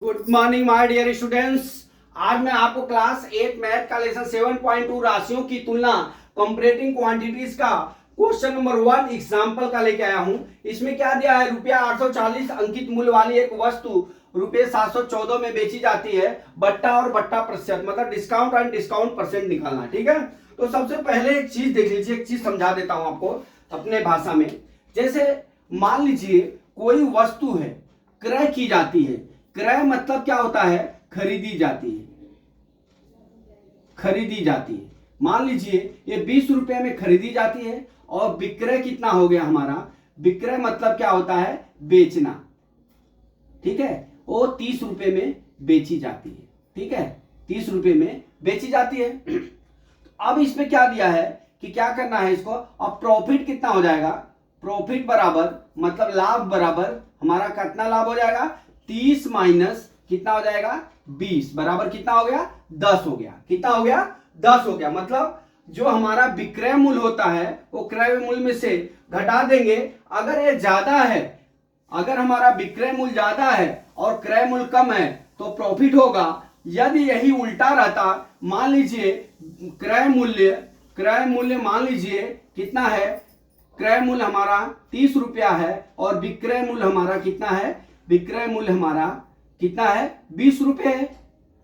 Good morning my dear students. आज मैं आपको क्लास 8 मैथ का लेसन 7.2 राशियों की तुलना कंपैरेटिंग क्वांटिटीज का क्वेश्चन नंबर 1 एग्जांपल का लेके आया हूं। इसमें क्या दिया है, रुपया 840 अंकित मूल्य वाली एक वस्तु रुपये 714 में बेची जाती है। बट्टा और बट्टा प्रतिशत मतलब डिस्काउंट एंड डिस्काउंट परसेंट निकालना। ठीक है, तो सबसे पहले एक चीज देख लीजिए, एक चीज समझा देता हूं आपको अपने भाषा में। जैसे मान लीजिए कोई वस्तु है, क्रय की जाती है। क्रय मतलब क्या होता है, खरीदी जाती है। खरीदी जाती है, मान लीजिए ये 20 रुपए में खरीदी जाती है और विक्रय कितना हो गया हमारा। विक्रय मतलब क्या होता है, बेचना। ठीक है, वो 30 रुपए में बेची जाती है। ठीक है, 30 रुपए में बेची जाती है। अब इसमें क्या दिया है कि क्या करना है इसको। अब प्रॉफिट कितना हो जाएगा, प्रॉफिट बराबर मतलब लाभ बराबर हमारा कितना लाभ हो जाएगा, 30 माइनस कितना हो जाएगा 20 बराबर कितना हो गया 10 हो गया। कितना हो गया 10 हो गया। मतलब जो हमारा विक्रय मूल्य होता है वो क्रय मूल्य में से घटा देंगे। अगर ये ज्यादा है, अगर हमारा विक्रय मूल्य ज्यादा है और क्रय मूल्य कम है तो प्रॉफिट होगा। यदि यही उल्टा रहता, मान लीजिए क्रय मूल्य मान लीजिए कितना है, क्रय मूल्य हमारा 30 रुपया है और विक्रय मूल्य हमारा कितना है, विक्रय मूल्य हमारा कितना है 20 रुपए है।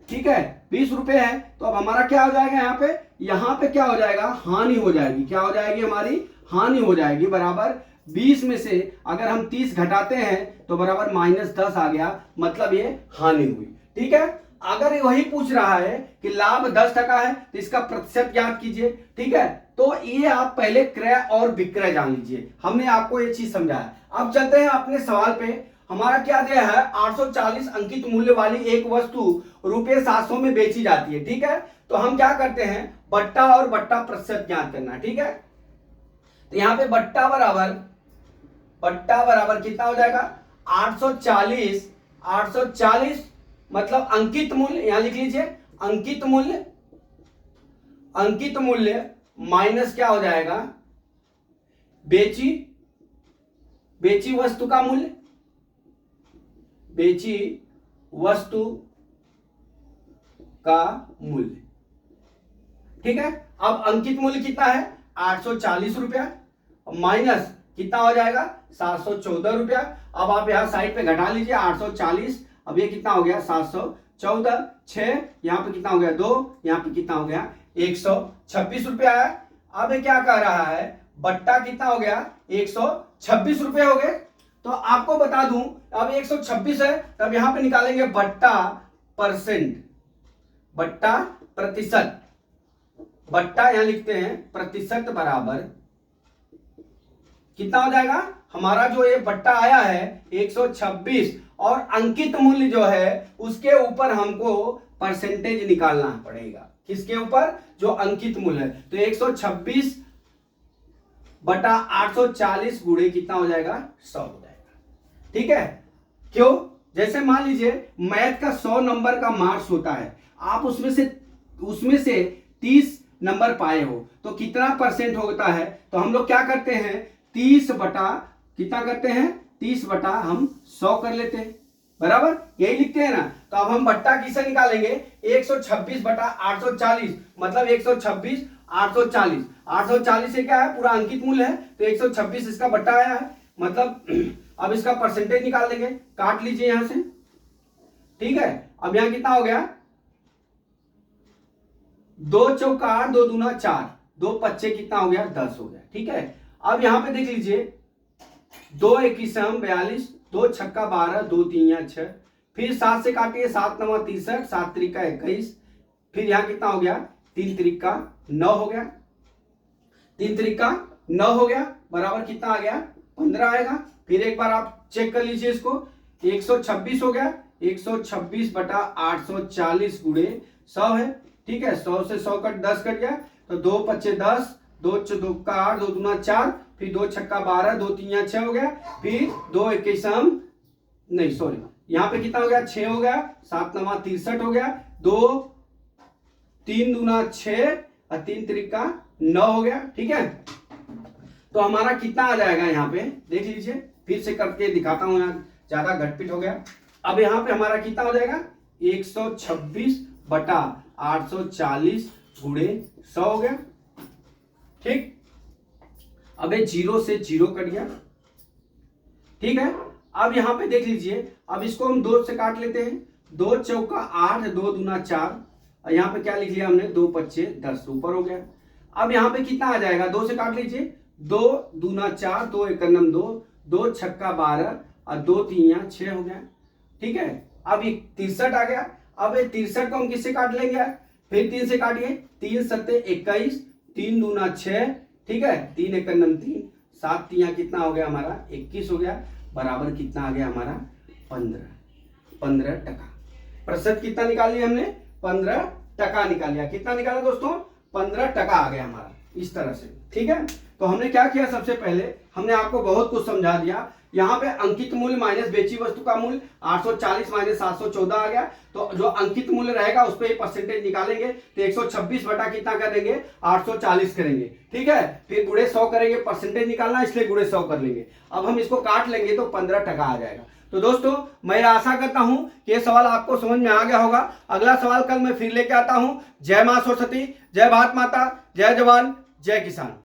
ठीक है, 20 रुपए है। तो अब हमारा क्या हो जाएगा, यहाँ पे क्या हो जाएगा, हानि हो जाएगी। क्या हो जाएगी, हमारी हानि हो जाएगी। बराबर 20 में से अगर हम 30 घटाते हैं तो बराबर -10 आ गया, मतलब ये हानि हुई। ठीक है, अगर वही पूछ रहा है कि लाभ 10% है तो इसका प्रतिशत ज्ञात कीजिए। ठीक है, तो ये आप पहले क्रय और विक्रय जान लीजिए। हमने आपको ये चीज समझाया। अब चलते हैं अपने सवाल पे। हमारा क्या दिया है, 840 अंकित मूल्य वाली एक वस्तु रुपये 700 में बेची जाती है। ठीक है, तो हम क्या करते हैं, बट्टा और बट्टा प्रतिशत ज्ञात करना। ठीक है, तो यहां पे बट्टा बराबर कितना हो जाएगा 840 मतलब अंकित मूल्य, यहां लिख लीजिए अंकित मूल्य माइनस क्या हो जाएगा, बेची वस्तु का मूल्य, बेची वस्तु का मूल्य। ठीक है, अब अंकित मूल्य कितना है 840 रुपया माइनस कितना हो जाएगा 714 रुपया। अब आप यहां साइड पे घटा लीजिए 840, अब ये कितना हो गया 714, 6 यहां पे कितना हो गया 2, यहां पे कितना हो गया 126 रुपया है। अब ये क्या कह रहा है, बट्टा कितना हो गया 126 रुपये हो गए। तो आपको बता दूं, अब 126 है तब यहां पे निकालेंगे बट्टा परसेंट, बट्टा प्रतिशत। बट्टा यहां लिखते हैं प्रतिशत बराबर कितना हो जाएगा, हमारा जो ये बट्टा आया है 126 और अंकित मूल्य जो है उसके ऊपर हमको परसेंटेज निकालना पड़ेगा। किसके ऊपर, जो अंकित मूल्य है। तो 126 बटा 840 गुणे कितना हो जाएगा 100 हो जाएगा। ठीक है, क्यों, जैसे मान लीजिए मैथ का 100 नंबर का मार्क्स होता है, आप उसमें से 30 नंबर पाए हो तो कितना परसेंट होता है। तो हम लोग क्या करते हैं, 30 बटा कितना करते हैं, 30 बटा हम 100 कर लेते हैं। बराबर यही लिखते हैं ना। तो अब हम बट्टा किसे निकालेंगे, 126 बटा 840 मतलब 126 840, 840 से क्या है पूरा अंकित मूल्य है तो 126 इसका बट्टा आया है। मतलब अब इसका परसेंटेज निकाल देंगे, काट लीजिए यहां से। ठीक है, अब यहां कितना हो गया 2 चौका 8, 2 दूना 4, 2 पच्चे कितना हो गया 10 हो गया। ठीक है, अब यहां पे देख लीजिए 2 21 42, 2 छक्का 12, 2 3 6, फिर 7 से काटिए 7 9 63, 7 त्रिका 21, फिर यहां कितना हो गया 3 त्रिका 9 हो गया, 3 त्रिका 9 हो गया बराबर कितना आ गया 15 आएगा। फिर एक बार आप चेक कर लीजिए इसको, 126 हो गया, 126 बटा 840 गुणे 100 है। ठीक है, 100 से 100 कट 10 कट गया तो 2 पच्चे 10, 2 चौका 8, 2 दूना 4, फिर 2 छक्का 12, 2 3 6 हो गया, फिर 2 21 नहीं सॉरी यहां पे कितना हो गया 6 हो गया, 7 9 63 हो गया, 2 3 दूना 6 और 3 त्रिका 9 हो गया। ठीक है, तो हमारा कितना आ जाएगा, यहाँ पे देख लीजिए, फिर से करके दिखाता हूं, यहाँ ज्यादा घटपिट हो गया। अब यहाँ पे हमारा कितना हो जाएगा 126 बटा 840 गुणे 100 हो गया। ठीक, अब ये 0 से 0 कट गया। ठीक है, अब यहां पे देख लीजिए, अब इसको हम 2 से काट लेते हैं। 2 चौका 8, 2 दूना 4, और यहाँ पे क्या लिख लिया हमने 2 पच्चे 10, ऊपर हो गया। अब यहाँ पे कितना आ जाएगा, 2 से काट लीजिए, 2 दूना 4, 2 एकम 2, 2 छक्का 12 और 2 तीन 6 हो गया। ठीक है, अब ये 63 आ गया। अब ये 63 को हम किससे काट लेंगे, फिर 3 से काटिए, 3 सत्ते 21, 3 दूना 6, ठीक है, 3 एकम 3, 7 तीन कितना हो गया हमारा 21 हो गया, बराबर कितना आ गया हमारा 15 टका। प्रतिशत कितना निकाल लिया हमने, 15 टका निकाल लिया। कितना निकाला दोस्तों, 15 टका आ गया हमारा, इस तरह से। ठीक है, तो हमने क्या किया, सबसे पहले हमने आपको बहुत कुछ समझा दिया। यहाँ पे अंकित मूल्य माइनस बेची वस्तु का मूल्य 840 माइनस 714 आ गया। तो जो अंकित मूल्य रहेगा उस पर ही परसेंटेज निकालेंगे, तो 126 बटा कितना करेंगे 840 करेंगे। ठीक है, फिर गुणे 100 करेंगे, परसेंटेज निकालना इसलिए गुणे 100 कर लेंगे। अब हम इसको काट लेंगे तो 15 टका आ जाएगा। तो दोस्तों मैं आशा करता हूं कि ये सवाल आपको समझ में आ गया होगा। अगला सवाल कल मैं फिर लेके आता हूं। जय मां सरस्वती, जय भारत माता, जय जवान, जय किसान।